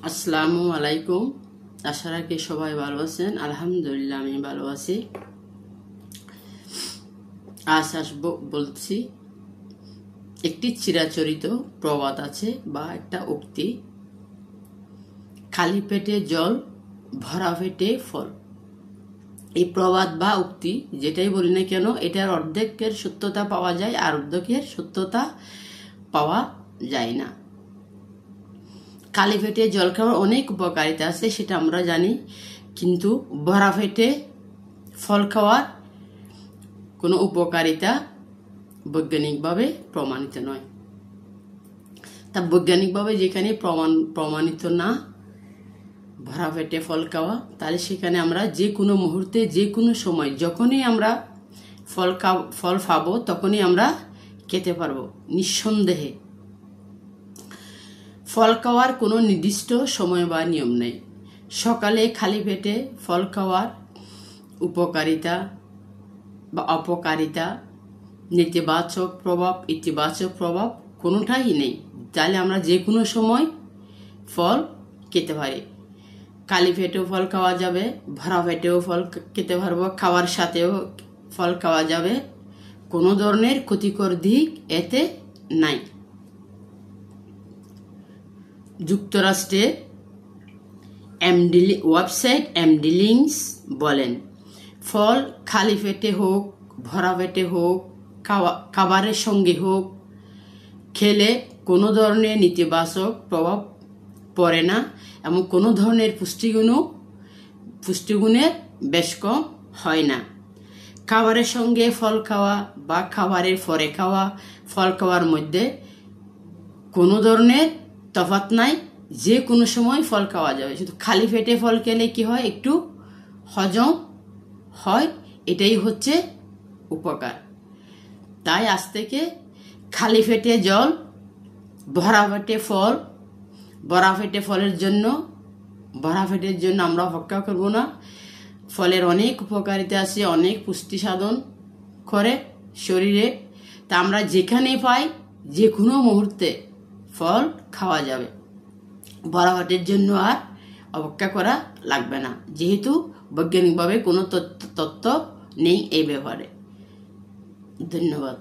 আসসালামু আলাইকুম। আশা রাখি সবাই ভালো আছেন। আলহামদুলিল্লাহ আমি ভালো আছি। আজ আসবো বলছি একটি চিরাচরিত প্রবাদ আছে বা একটা উক্তি, খালি পেটে জল, ভরা পেটে ফল। এই প্রবাদ বা উক্তি যেটাই বলি না কেন, এটার অর্ধেকের সত্যতা পাওয়া যায় আর অর্ধেকের সত্যতা পাওয়া যায় না। খালি পেটে জল খাওয়ার অনেক উপকারিতা আছে, সেটা আমরা জানি, কিন্তু ভরা পেটে ফল খাওয়ার কোনো উপকারিতা বৈজ্ঞানিকভাবে প্রমাণিত নয়। তা বৈজ্ঞানিকভাবে যেখানে প্রমাণিত না ভরা পেটে ফল খাওয়া, তাহলে সেখানে আমরা যে কোনো মুহূর্তে যে কোনো সময় যখনই আমরা ফল খাবো তখনই আমরা খেতে পারবো নিঃসন্দেহে। ফল খাওয়ার কোনো নির্দিষ্ট সময় বা নিয়ম নেই। সকালে খালি পেটে ফল খাওয়ার উপকারিতা বা অপকারিতা, নেতিবাচক প্রভাব, ইতিবাচক প্রভাব কোনোটাই নেই। তাহলে আমরা যে কোনো সময় ফল খেতে পারি। খালি পেটেও ফল খাওয়া যাবে, ভরা পেটেও ফল খেতে পারবো, খাওয়ার সাথেও ফল খাওয়া যাবে। কোনো ধরনের ক্ষতিকর দিক এতে নাই। যুক্তরাষ্ট্রের ওয়েবসাইট এমডি লিংস বলেন, ফল খালি পেটে হোক, ভরা পেটে হোক, খাবারের সঙ্গে হোক, খেলে কোনো ধরনের নেতিবাচক প্রভাব পড়ে না এবং কোনো ধরনের পুষ্টিগুণের বেশ কম হয় না। খাবারের সঙ্গে ফল খাওয়া বা খাবারের পরে খাওয়া ফল খাওয়ার মধ্যে কোনো ধরনের তফাৎ নাই, যে কোনো সময় ফল খাওয়া যাবে। শুধু খালি পেটে ফল খেলে কি হয়, একটু হজম হয়, এটাই হচ্ছে উপকার। তাই আজ থেকে খালি পেটে জল, ভরা পেটে ফল, ভরা পেটের জন্য আমরা অপেক্ষা করব না। ফলের অনেক উপকারিতা আছে, অনেক পুষ্টি সাধন করে শরীরে। তা আমরা যেখানে পাই যে কোনো মুহূর্তে ফল খাওয়া যাবে। ভরা পেটের জন্য আর অপেক্ষা করা লাগবে না, যেহেতু বৈজ্ঞানিকভাবে কোনো তথ্য নেই এই ব্যাপারে। ধন্যবাদ।